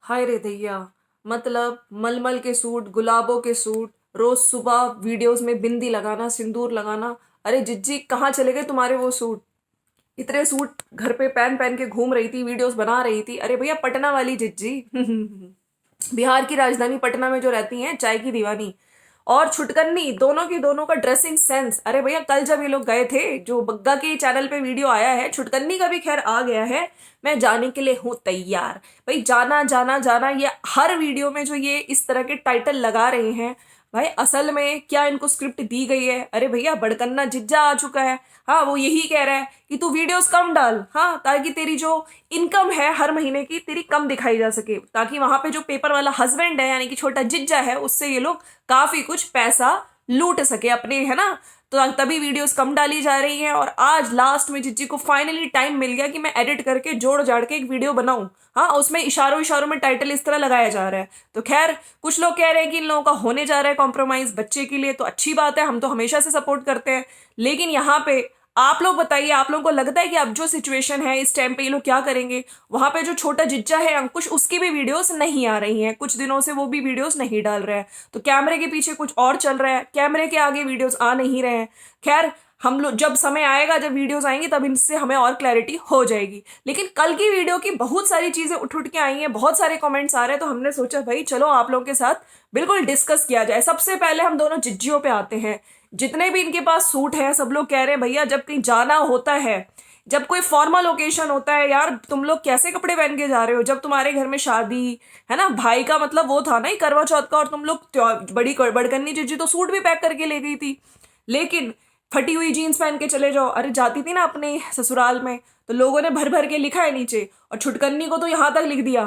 हाय रे दैया। मतलब मलमल के सूट, गुलाबों के सूट, रोज सुबह वीडियोस में बिंदी लगाना, सिंदूर लगाना। अरे जिज्जी, कहाँ चले गए तुम्हारे वो सूट? इतने सूट घर पे पहन पहन के घूम रही थी, वीडियोस बना रही थी। अरे भैया, पटना वाली जिज्जी बिहार की राजधानी पटना में जो रहती हैं, चाय की दीवानी और छुटकन्नी, दोनों की दोनों का ड्रेसिंग सेंस। अरे भैया, कल जब ये लोग गए थे, जो बग्गा के चैनल पे वीडियो आया है, छुटकन्नी का भी खैर आ गया है। मैं जाने के लिए हूं तैयार। भाई जाना जाना जाना, ये हर वीडियो में जो ये इस तरह के टाइटल लगा रहे हैं, भाई असल में क्या इनको स्क्रिप्ट दी गई है? अरे भैया, बड़कन्ना जिज्जा आ चुका है। हाँ, वो यही कह रहा है कि तू वीडियोस कम डाल, हाँ, ताकि तेरी जो इनकम है हर महीने की, तेरी कम दिखाई जा सके, ताकि वहां पे जो पेपर वाला हस्बैंड है यानी कि छोटा जिज्जा है, उससे ये लोग काफी कुछ पैसा लूट सके अपने, है ना। तो तभी वीडियोस कम डाली जा रही हैं। और आज लास्ट में जिज्जी को फाइनली टाइम मिल गया कि मैं एडिट करके जोड़ जाड़ के एक वीडियो बनाऊं। हाँ, उसमें इशारों इशारों में टाइटल इस तरह लगाया जा रहा है। तो खैर, कुछ लोग कह रहे हैं कि इन लोगों का होने जा रहा है कॉम्प्रोमाइज बच्चे के लिए, तो अच्छी बात है, हम तो हमेशा से सपोर्ट करते हैं। लेकिन यहाँ पे आप लोग बताइए, आप लोगों को लगता है कि अब जो सिचुएशन है इस टाइम पे ये लोग क्या करेंगे? वहां पे जो छोटा जिज्जा है अंकुश, उसकी भी वीडियोस नहीं आ रही हैं कुछ दिनों से, वो भी वीडियोस नहीं डाल रहा है। तो कैमरे के पीछे कुछ और चल रहा है, कैमरे के आगे वीडियोस आ नहीं रहे हैं। खैर, हम लोग जब समय आएगा, जब वीडियोस आएंगी, तब इनसे हमें और क्लैरिटी हो जाएगी। लेकिन कल की वीडियो की बहुत सारी चीजें उठ उठ के आई हैं, बहुत सारे कमेंट्स आ रहे हैं, तो हमने सोचा भाई चलो आप लोगों के साथ बिल्कुल डिस्कस किया जाए। सबसे पहले हम दोनों जिज्जियों पे आते हैं। जितने भी इनके पास सूट हैं, सब लोग कह रहे हैं भैया, जब कहीं जाना होता है, जब कोई फॉर्मल ओकेशन होता है, यार तुम लोग कैसे कपड़े पहन के जा रहे हो? जब तुम्हारे घर में शादी है ना, भाई का मतलब वो था ना ही करवा चौथ का, और तुम लोग बड़ी बड़कन्नी जीजी तो सूट भी पैक करके ले गई थी। लेकिन फटी हुई जीन्स पहन के चले जाओ। अरे जाती थी ना अपने ससुराल में, तो लोगों ने भर भर के लिखा है नीचे, और छुटकन्नी को तो यहां तक लिख दिया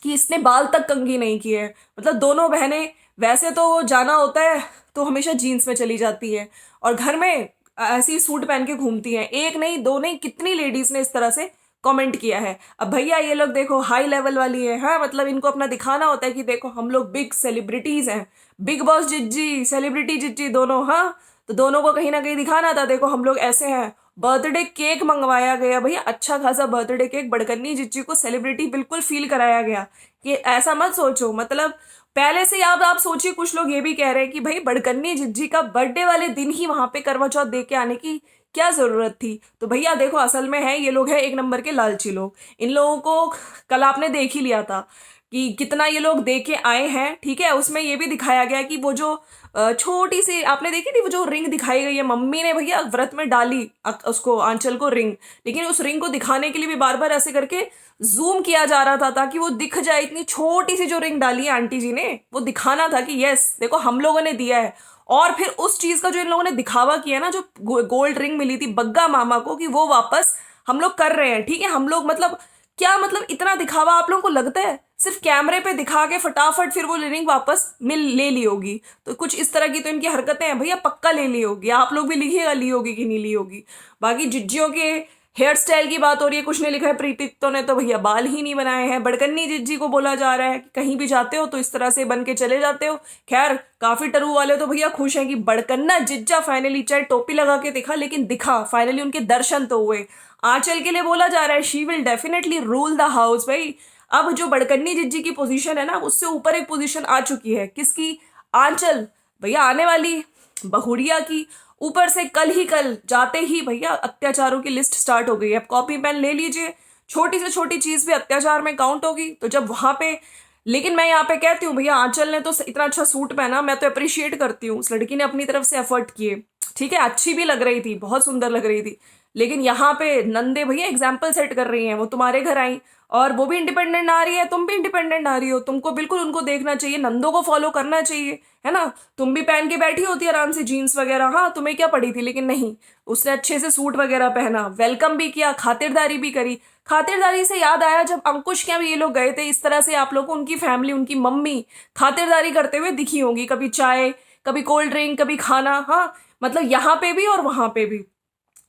कि इसने बाल तक कंघी नहीं किए। मतलब दोनों बहनें, वैसे तो जाना होता है तो हमेशा जीन्स में चली जाती है, और घर में ऐसी सूट पहन के घूमती हैं। एक नहीं, दो नहीं, कितनी लेडीज ने इस तरह से कमेंट किया है। अब भैया ये लोग देखो हाई लेवल वाली है, हाँ, मतलब इनको अपना दिखाना होता है कि देखो हम लोग बिग सेलिब्रिटीज हैं, बिग बॉस जिज्जी, सेलिब्रिटी जिज्जी दोनों। हाँ, तो दोनों को कहीं ना कहीं दिखाना था, देखो हम लोग ऐसे हैं। बर्थडे केक मंगवाया गया भैया, अच्छा खासा बर्थडे केक, बड़कन्नी जिज्जी को सेलिब्रिटी बिल्कुल फील कराया गया। कि ऐसा मत सोचो, मतलब पहले से आप सोचिए, कुछ लोग ये भी कह रहे हैं कि भाई बड़कन्नी जिज्जी का बर्थडे वाले दिन ही वहां पे करवा चौथ दे के आने की क्या जरूरत थी? तो भैया देखो, असल में है ये लोग है एक नंबर के लालची लोग। इन लोगों को कल आपने देख ही लिया था कि कितना ये लोग दे के आए हैं। ठीक है, उसमें ये भी दिखाया गया कि वो जो छोटी सी आपने देखी थी, वो जो रिंग दिखाई गई है, मम्मी ने भैया व्रत में डाली उसको, आंचल को रिंग। लेकिन उस रिंग को दिखाने के लिए भी बार बार ऐसे करके जूम किया जा रहा था ताकि वो दिख जाए। इतनी छोटी सी जो रिंग डाली है आंटी जी ने, वो दिखाना था कि यस देखो हम लोगों ने दिया है। और फिर उस चीज का जो इन लोगों ने दिखावा किया ना, जो गोल्ड रिंग मिली थी बग्गा मामा को, कि वो वापस हम लोग कर रहे हैं। ठीक है, हम लोग मतलब क्या, मतलब इतना दिखावा आप लोगों को लगता है सिर्फ कैमरे पे दिखा के फटाफट फिर वो रिंग वापस ले ली होगी? तो कुछ इस तरह की तो इनकी हरकतें हैं भैया, पक्का ले ली होगी। आप लोग भी लिखिएगा ली होगी कि नहीं ली होगी। बाकी जिज्जियों के हेयर स्टाइल की बात हो रही है, कुछ ने लिखा है प्रीतिक्तो ने तो भैया बाल ही नहीं बनाए हैं। बड़कन्नी जिज्जी को बोला जा रहा है कि कहीं भी जाते हो तो इस तरह से बन के चले जाते हो। खैर, काफी टरू वाले तो भैया खुश हैं कि बड़कन्ना जिज्जा फाइनली, चाहे टोपी लगा के दिखा लेकिन दिखा, फाइनली उनके दर्शन तो हुए। आंचल के लिए बोला जा रहा है she will definitely rule the house. भाई अब जो बड़कन्नी जिज्जी की पोजीशन है ना, उससे ऊपर एक पोजीशन आ चुकी है। किसकी? आंचल भैया आने वाली बहुड़िया की। ऊपर से कल जाते ही भैया अत्याचारों की लिस्ट स्टार्ट हो गई है। अब कॉपी पेन ले लीजिए, छोटी से छोटी चीज भी अत्याचार में काउंट होगी। तो जब वहां पे, लेकिन मैं यहाँ पे कहती हूँ भैया, आंचल ने तो इतना अच्छा सूट पहना, मैं तो अप्रिशिएट करती हूँ, उस लड़की ने अपनी तरफ से एफर्ट किए। ठीक है, अच्छी भी लग रही थी, बहुत सुंदर लग रही थी। लेकिन यहाँ पे नंदे भैया एग्जाम्पल सेट कर रही हैं। वो तुम्हारे घर आई और वो भी इंडिपेंडेंट आ रही है, तुम भी इंडिपेंडेंट आ रही हो, तुमको बिल्कुल उनको देखना चाहिए, नंदों को फॉलो करना चाहिए, है ना। तुम भी पहन के बैठी होती आराम से जीन्स वगैरह, हाँ तुम्हें क्या पड़ी थी। लेकिन नहीं, उसने अच्छे से सूट वगैरह पहना, वेलकम भी किया, खातिरदारी भी करी। खातिरदारी से याद आया, जब अंकुश क्या भी ये लोग गए थे, इस तरह से आप लोग को उनकी फैमिली, उनकी मम्मी खातिरदारी करते हुए दिखी होंगी, कभी चाय, कभी कोल्ड ड्रिंक, कभी खाना। हाँ, मतलब यहाँ पे भी और वहां पे भी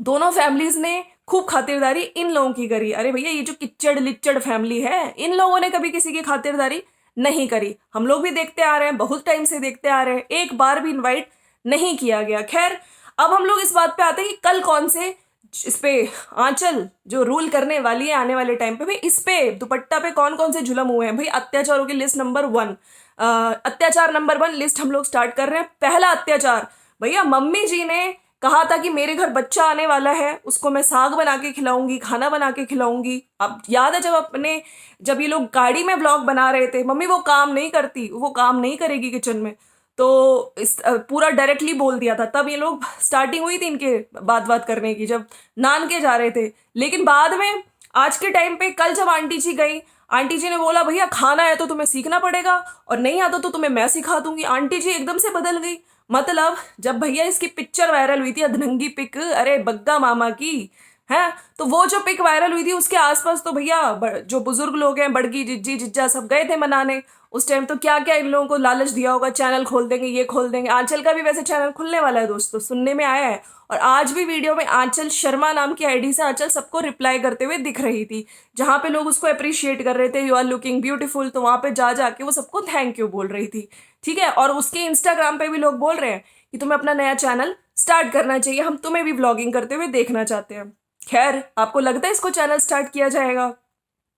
दोनों फैमिलीज ने खूब खातिरदारी इन लोगों की करी। अरे भैया, ये जो किच्चड़ लिच्चड़ फैमिली है, इन लोगों ने कभी किसी की खातिरदारी नहीं करी। हम लोग भी देखते आ रहे हैं, बहुत टाइम से देखते आ रहे हैं, एक बार भी इनवाइट नहीं किया गया। खैर, अब हम लोग इस बात पे आते हैं कि कल कौन से इस पे आंचल जो रूल करने वाली है आने वाले टाइम पे, भाई इस पे दुपट्टा पे कौन कौन से जुल्म हुए हैं भाई। अत्याचारों की लिस्ट नंबर 1, अत्याचार नंबर 1 लिस्ट हम लोग स्टार्ट कर रहे हैं। पहला अत्याचार, भैया मम्मी जी ने कहा था कि मेरे घर बच्चा आने वाला है, उसको मैं साग बना के खिलाऊंगी, खाना बना के खिलाऊंगी। अब याद है जब ये लोग गाड़ी में व्लॉग बना रहे थे, मम्मी वो काम नहीं करती, वो काम नहीं करेगी किचन में, तो इस पूरा डायरेक्टली बोल दिया था। तब ये लोग स्टार्टिंग हुई थी इनके बात बात करने की, जब नान के जा रहे थे। लेकिन बाद में आज के टाइम पे, कल जब आंटी जी गई, आंटी जी ने बोला भैया खाना है तो तुम्हें सीखना पड़ेगा, और नहीं आता तो तुम्हें मैं सिखा दूंगी। आंटी जी एकदम से बदल गई। मतलब जब भैया इसकी पिक्चर वायरल हुई थी, अधनंगी पिक, अरे बग्गा मामा की है, तो वो जो पिक वायरल हुई थी उसके आसपास तो भैया जो बुजुर्ग लोग हैं, बड़गी जिज्जी जिज्जा सब गए थे मनाने। उस टाइम तो क्या क्या इन लोगों को लालच दिया होगा, चैनल खोल देंगे, ये खोल देंगे। आंचल का भी वैसे चैनल खुलने वाला है दोस्तों, सुनने में आया है। और आज भी वीडियो में आंचल शर्मा नाम की आईडी से आंचल सबको रिप्लाई करते हुए दिख रही थी, जहां पे लोग उसको अप्रिशिएट कर रहे थे, यू आर लुकिंग ब्यूटीफुल, तो वहां पे जा जाके वो सबको थैंक यू बोल रही थी। ठीक है, और उसके इंस्टाग्राम पे भी लोग बोल रहे हैं कि तुम्हें अपना नया चैनल स्टार्ट करना चाहिए, हम तुम्हें भी व्लॉगिंग करते हुए देखना चाहते हैं। खैर, आपको लगता है इसको चैनल स्टार्ट किया जाएगा,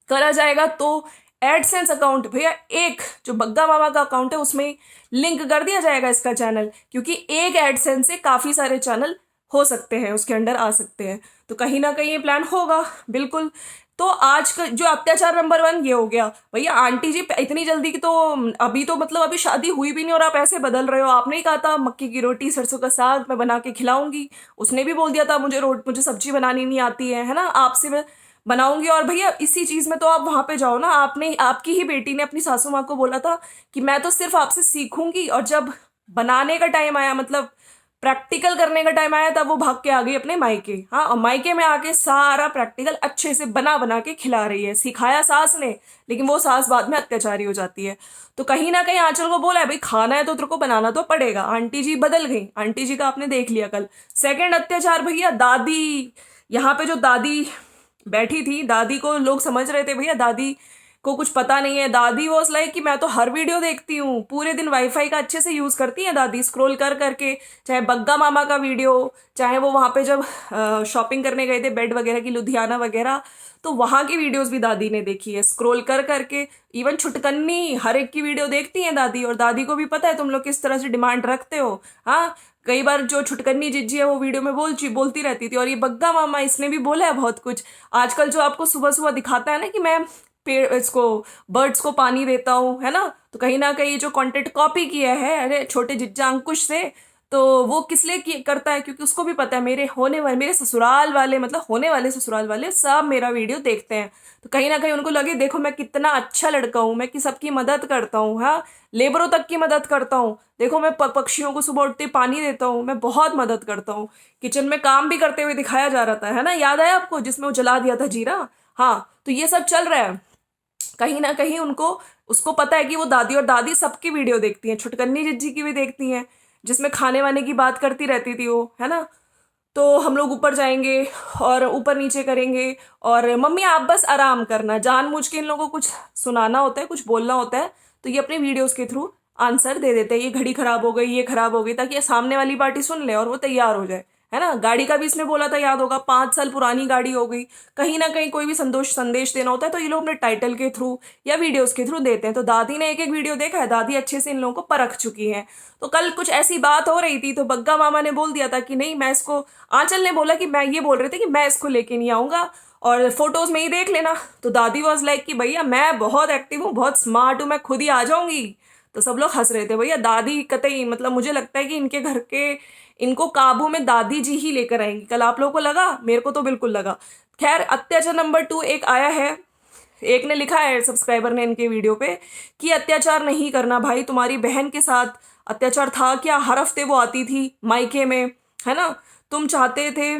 करा जाएगा तो एडसेंस अकाउंट भैया, एक जो बग्गा मामा का अकाउंट है उसमें लिंक कर दिया जाएगा इसका चैनल, क्योंकि एक एडसेंस से काफी सारे चैनल हो सकते हैं, उसके अंडर आ सकते हैं। तो कहीं ना कहीं ये प्लान होगा बिल्कुल। तो आज का जो अत्याचार नंबर 1 ये हो गया। भैया आंटी जी इतनी जल्दी की तो अभी तो मतलब अभी शादी हुई भी नहीं और आप ऐसे बदल रहे हो। आपने ही कहा था मक्की की रोटी सरसों का साग मैं बना के खिलाऊंगी, उसने भी बोल दिया था मुझे सब्जी बनानी नहीं आती है ना, आपसे मैं बनाऊंगी। और भैया इसी चीज में तो आप वहां पे जाओ ना, आपकी ही बेटी ने अपनी सासू माँ को बोला था कि मैं तो सिर्फ आपसे सीखूंगी, और जब बनाने का टाइम आया, मतलब प्रैक्टिकल करने का टाइम आया, तब वो भाग के आ गई अपने मायके। हाँ, और मायके में आके सारा प्रैक्टिकल अच्छे से बना बना के खिला रही है। सिखाया सास ने, लेकिन वो सास बाद में अत्याचारी हो जाती है। तो कहीं ना कहीं आंचल को बोला है भाई खाना है तो तेरे को बनाना तो पड़ेगा। आंटी जी बदल गई, आंटी जी का आपने देख लिया कल। सेकंड अत्याचार भैया, दादी, यहाँ पे जो दादी बैठी थी, दादी को लोग समझ रहे थे भैया दादी को कुछ पता नहीं है। दादी वॉज लाइक कि मैं तो हर वीडियो देखती हूँ, पूरे दिन वाईफाई का अच्छे से यूज करती है दादी, स्क्रॉल कर करके, चाहे बग्गा मामा का वीडियो, चाहे वो वहां पे जब शॉपिंग करने गए थे बेड वगैरह की, लुधियाना वगैरह, तो वहां की वीडियोस भी दादी ने देखी है स्क्रॉल कर करके। इवन छुटकन्नी हर एक की वीडियो देखती है दादी, और दादी को भी पता है तुम लोग किस तरह से डिमांड रखते हो। हाँ, कई बार जो छुटकन्नी जिज्जी है वो वीडियो में बोलती रहती थी, और ये बग्गा मामा इसने भी बोला है बहुत कुछ। आजकल जो आपको सुबह सुबह दिखाता है ना कि मैं पेड़ इसको बर्ड्स को पानी देता हूँ, है ना, तो कहीं ना कहीं जो कंटेंट कॉपी किया है अरे छोटे जिज्जा अंकुश से, तो वो किस लिए करता है, क्योंकि उसको भी पता है मेरे ससुराल वाले, मतलब होने वाले ससुराल वाले सब मेरा वीडियो देखते हैं। तो कहीं ना कहीं उनको लगे देखो मैं कितना अच्छा लड़का हूँ, मैं कि सबकी मदद करता हूँ, हाँ, लेबरों तक की मदद करता हूँ, देखो मैं पक्षियों को सुबह उठते पानी देता हूँ, मैं बहुत मदद करता हूँ। किचन में काम भी करते हुए दिखाया जा रहा था, है ना, याद आया आपको, जिसमें वो जला दिया था जीरा। हाँ, तो ये सब चल रहा है। कहीं ना कहीं उसको पता है कि वो दादी, और दादी सबकी वीडियो देखती हैं, छुटकन्नी जिज्जी की भी देखती हैं, जिसमें खाने वाने की बात करती रहती थी वो, है ना। तो हम लोग ऊपर जाएंगे और ऊपर नीचे करेंगे, और मम्मी आप बस आराम करना, जानबूझ के इन लोगों को कुछ सुनाना होता है, कुछ बोलना होता है, तो ये अपने वीडियोस के थ्रू आंसर दे देते हैं, ये घड़ी खराब हो गई, ये खराब हो गई, ताकि ये सामने वाली पार्टी सुन ले और वो तैयार हो जाए, है ना। गाड़ी का भी इसने बोला था, याद होगा, 5 साल पुरानी गाड़ी हो गई। कहीं ना कहीं कोई भी संदेश देना होता है तो ये लोग अपने टाइटल के थ्रू या वीडियोस के थ्रू देते हैं। तो दादी ने एक एक वीडियो देखा है, दादी अच्छे से इन लोगों को परख चुकी है। तो कल कुछ ऐसी बात हो रही थी, तो बग्गा मामा ने बोल दिया था कि नहीं मैं इसको, आंचल ने बोला कि मैं, ये बोल रहे थे कि मैं इसको लेके नहीं आऊंगा और फोटोज में ही देख लेना। तो दादी वॉज लाइक कि भैया मैं बहुत एक्टिव हूँ, बहुत स्मार्ट हूँ, मैं खुद ही आ जाऊंगी। तो सब लोग हंस रहे थे। भैया दादी कतई, मतलब मुझे लगता है कि इनके घर के, इनको काबू में दादी जी ही लेकर आएंगी। कल आप लोगों को लगा, मेरे को तो बिल्कुल लगा। खैर, अत्याचार नंबर 2 एक आया है, एक ने लिखा है सब्सक्राइबर ने इनके वीडियो पे कि अत्याचार नहीं करना भाई, तुम्हारी बहन के साथ अत्याचार था क्या, हर हफ्ते वो आती थी मायके में, है ना, तुम चाहते थे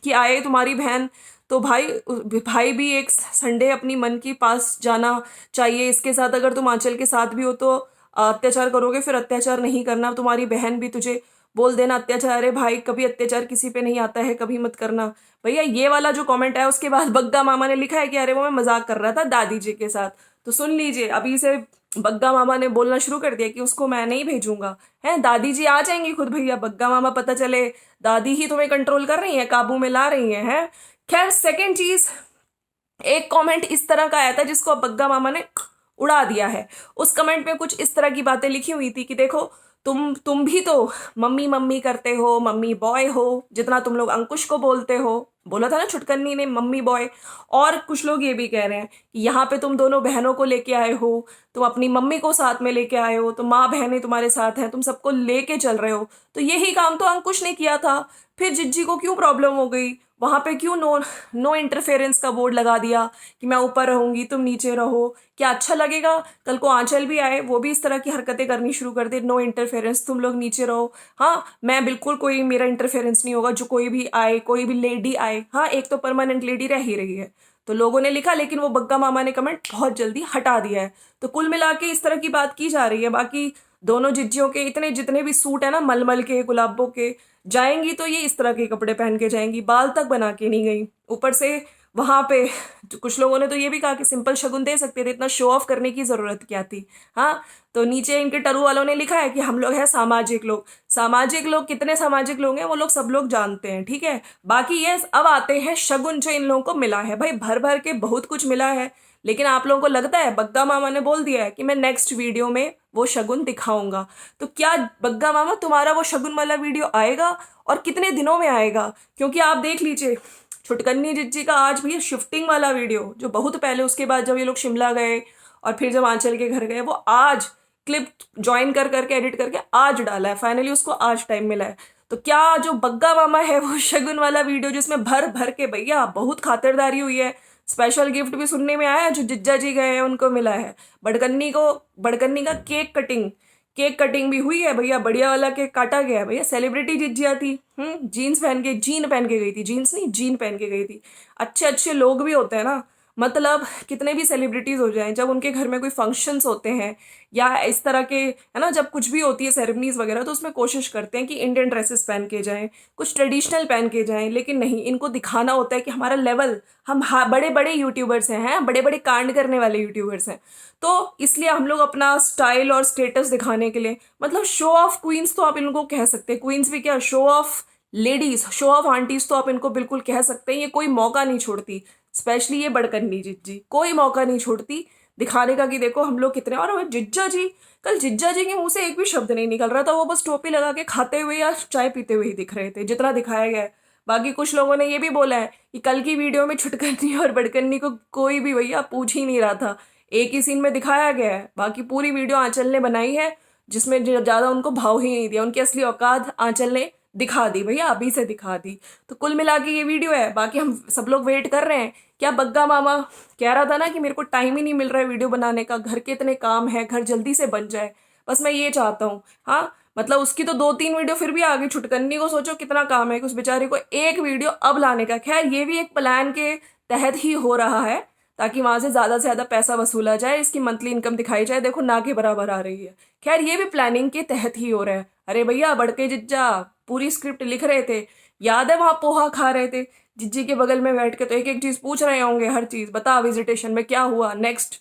कि आए तुम्हारी बहन, तो भाई भी एक संडे अपनी मन की पास जाना चाहिए। इसके साथ अगर तुम आंचल के साथ भी हो तो अत्याचार करोगे, फिर अत्याचार नहीं करना। तुम्हारी बहन भी तुझे बोल देना अत्याचार, अरे भाई कभी अत्याचार किसी पे नहीं आता है, कभी मत करना। भैया ये वाला जो कमेंट है उसके बाद बग्गा मामा ने लिखा है कि अरे वो मैं मजाक कर रहा था दादी जी के साथ। तो सुन लीजिए, अभी से बग्गा मामा ने बोलना शुरू कर दिया कि उसको मैं नहीं भेजूंगा। है, दादी जी आ जाएंगी खुद भैया, बग्गा मामा पता चले दादी ही तुम्हें कंट्रोल कर रही है, काबू में ला रही है। खैर, सेकंड चीज, एक कमेंट इस तरह का आया था जिसको अब बग्गा मामा ने उड़ा दिया है। उस कमेंट में कुछ इस तरह की बातें लिखी हुई थी कि देखो, तुम भी तो मम्मी मम्मी करते हो, मम्मी बॉय हो, जितना तुम लोग अंकुश को बोलते हो। बोला था ना छुटकन्नी ने मम्मी बॉय। और कुछ लोग ये भी कह रहे हैं कि यहाँ पे तुम दोनों बहनों को लेके आए हो, तुम अपनी मम्मी को साथ में लेके आए हो, तो माँ बहनें तुम्हारे साथ हैं, तुम सबको लेके चल रहे हो। तो यही काम तो अंकुश ने किया था। फिर जिज्जी को क्यों प्रॉब्लम हो गई? वहां पे क्यों नो इंटरफेरेंस का बोर्ड लगा दिया कि मैं ऊपर रहूंगी तुम नीचे रहो? क्या अच्छा लगेगा? कल को आंचल भी आए, वो भी इस तरह की हरकतें करनी शुरू कर दे, नो इंटरफेरेंस, तुम लोग नीचे रहो। हाँ, मैं बिल्कुल, कोई मेरा इंटरफेरेंस नहीं होगा, जो कोई भी आए, कोई भी लेडी आए। हाँ, एक तो परमानेंट लेडी रह ही रही है, तो लोगों ने लिखा, लेकिन वो बग्गा मामा ने कमेंट बहुत जल्दी हटा दिया है। तो कुल मिला के इस तरह की बात की जा रही है। बाकी दोनों जिज्जियों के इतने जितने भी सूट है ना, मलमल के, गुलाबों के, जाएंगी तो ये इस तरह के कपड़े पहन के जाएंगी, बाल तक बना के नहीं गई। ऊपर से वहां पे कुछ लोगों ने तो ये भी कहा कि सिंपल शगुन दे सकते थे, इतना शो ऑफ करने की जरूरत क्या थी? हाँ, तो नीचे इनके टरू वालों ने लिखा है कि हम लोग हैं सामाजिक लोग। सामाजिक लोग, कितने सामाजिक लोग हैं वो लोग सब लोग जानते हैं, ठीक है। बाकी ये अब आते हैं शगुन जो इन लोगों को मिला है। भाई, भर भर के बहुत कुछ मिला है, लेकिन आप लोगों को लगता है, बग्गा मामा ने बोल दिया है कि मैं नेक्स्ट वीडियो में वो शगुन दिखाऊंगा। तो क्या बग्गा मामा तुम्हारा वो शगुन वाला वीडियो आएगा, और कितने दिनों में आएगा? क्योंकि आप देख लीजिए, छुटकन्नी जिज्जी का आज भी शिफ्टिंग वाला वीडियो, जो बहुत पहले, उसके बाद जब ये लोग शिमला गए और फिर जब आंचल के घर गए, वो आज क्लिप ज्वाइन कर करके एडिट करके आज डाला है, फाइनली उसको आज टाइम मिला है। तो क्या जो बग्गा मामा है वो शगुन वाला वीडियो, जिसमें भर भर के भैया बहुत खातिरदारी हुई है, स्पेशल गिफ्ट भी सुनने में आया, जो जिज्जा जी गए हैं उनको मिला है, बड़कन्नी का केक कटिंग भी हुई है भैया, बढ़िया वाला केक काटा गया है भैया। सेलिब्रिटी जिज्जिया थी, जीन पहन के गई थी, जीन्स नहीं, जीन पहन के गई थी। अच्छे अच्छे लोग भी होते हैं ना, मतलब कितने भी सेलिब्रिटीज हो जाएं, जब उनके घर में कोई फंक्शंस होते हैं या इस तरह के, है ना, जब कुछ भी होती है सेरेमनीज वगैरह, तो उसमें कोशिश करते हैं कि इंडियन ड्रेसेस पहन के जाएं, कुछ ट्रेडिशनल पहन के जाएं। लेकिन नहीं, इनको दिखाना होता है कि हमारा लेवल, हम बड़े बड़े यूट्यूबर्स हैं, बड़े बड़े कांड करने वाले यूट्यूबर्स हैं। तो इसलिए हम लोग अपना स्टाइल और स्टेटस दिखाने के लिए, मतलब शो ऑफ क्वींस तो आप इनको कह सकते हैं, क्वींस भी क्या, show off ladies, show off aunties तो आप इनको बिल्कुल कह सकते हैं। ये कोई मौका नहीं छोड़ती, स्पेशली ये बड़कन्नी जिज्जी कोई मौका नहीं छोड़ती दिखाने का कि देखो हम लोग कितने। और जिज्जा जी, कल जिज्जा जी के मुंह से एक भी शब्द नहीं निकल रहा था, वो बस टोपी लगा के खाते हुए या चाय पीते हुए ही दिख रहे थे, जितना दिखाया गया है। बाकी कुछ लोगों ने ये भी बोला है कि कल की वीडियो में छुटकन्नी और बड़कन्नी को कोई भी भैया पूछ ही नहीं रहा था, एक ही सीन में दिखाया गया है। बाकी पूरी वीडियो आंचल ने बनाई है, जिसमें ज्यादा उनको भाव ही नहीं दिया, उनकी असली औकात आंचल ने दिखा दी भैया, अभी से दिखा दी। तो कुल मिला के ये वीडियो है। बाकी हम सब लोग वेट कर रहे हैं, क्या बग्गा मामा कह रहा था ना कि मेरे को टाइम ही नहीं मिल रहा है वीडियो बनाने का, घर के इतने काम है, घर जल्दी से बन जाए, बस मैं ये चाहता हूँ। हाँ, मतलब उसकी तो 2-3 वीडियो फिर भी आ गई, छुटकन्नी को सोचो कितना काम है उस बेचारे को एक वीडियो अब लाने का। खैर, ये भी एक प्लान के तहत ही हो रहा है, ताकि वहां से ज्यादा पैसा वसूला जाए, इसकी मंथली इनकम दिखाई जाए, देखो ना के बराबर आ रही है। खैर, ये भी प्लानिंग के तहत ही हो रहा है। अरे भैया, बड़के जिज्जा पूरी स्क्रिप्ट लिख रहे थे, याद है वहां पोहा खा रहे थे जिज्जी के बगल में बैठ के, तो एक एक चीज पूछ रहे होंगे, हर चीज बता, विजिटेशन में क्या हुआ, नेक्स्ट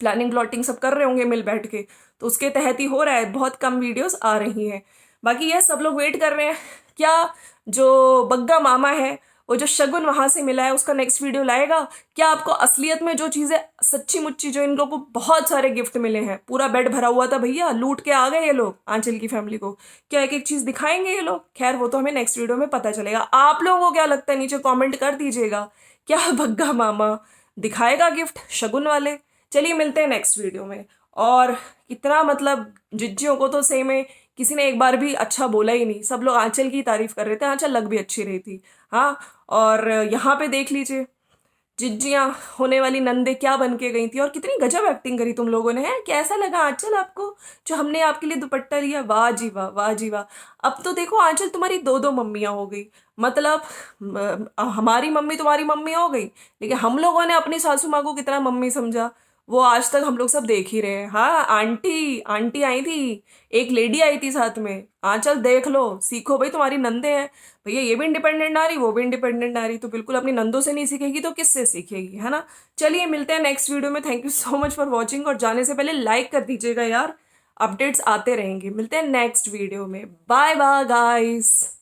प्लानिंग प्लॉटिंग सब कर रहे होंगे मिल बैठ के, तो उसके तहत ही हो रहा है। बहुत कम वीडियोस आ रही हैं। बाकी ये सब लोग वेट कर रहे हैं, क्या जो बग्गा मामा है, वो जो शगुन वहां से मिला है, उसका नेक्स्ट वीडियो लाएगा? क्या आपको असलियत में जो चीजें सच्ची मुच्ची, जो इन लोगों को बहुत सारे गिफ्ट मिले हैं, पूरा बेड भरा हुआ था भैया, लूट के आ गए ये लोग आंचल की फैमिली को, क्या एक एक चीज दिखाएंगे ये लोग? खैर, वो तो हमें नेक्स्ट वीडियो में पता चलेगा। आप लोगों को क्या लगता है, नीचे कॉमेंट कर दीजिएगा, क्या बग्गा मामा दिखाएगा गिफ्ट शगुन वाले? चलिए मिलते हैं नेक्स्ट वीडियो में। और कितना, मतलब जिज्जियों को तो सेम है, किसी ने एक बार भी अच्छा बोला ही नहीं, सब लोग आंचल की तारीफ कर रहे थे, आंचल लग भी अच्छी रही थी। हाँ, और यहाँ पे देख लीजिए, जिज्जियां होने वाली नंदे क्या बन के गई थी, और कितनी गजब एक्टिंग करी तुम लोगों ने। है, कैसा लगा आंचल आपको जो हमने आपके लिए दुपट्टा लिया? वाह जी वाह, वाह जी वाह। अब तो देखो आंचल, तुम्हारी 2-2 मम्मियां हो गई, मतलब हमारी मम्मी तुम्हारी मम्मी हो गई, लेकिन हम लोगों ने अपनी सासू माँ को कितना मम्मी समझा, वो आज तक हम लोग सब देख ही रहे हैं। हाँ, आंटी आंटी आई थी, एक लेडी आई थी साथ में। हाँ चल देख लो, सीखो भाई, तुम्हारी नंदे हैं भैया, ये भी इंडिपेंडेंट आ रही, वो भी इंडिपेंडेंट आ रही, तो बिल्कुल अपनी नंदों से नहीं सीखेगी तो किससे सीखेगी, है ना। चलिए मिलते हैं नेक्स्ट वीडियो में। Thank you so much for watching, और जाने से पहले लाइक कर दीजिएगा यार, अपडेट्स आते रहेंगे। मिलते हैं नेक्स्ट वीडियो में। Bye bye guys.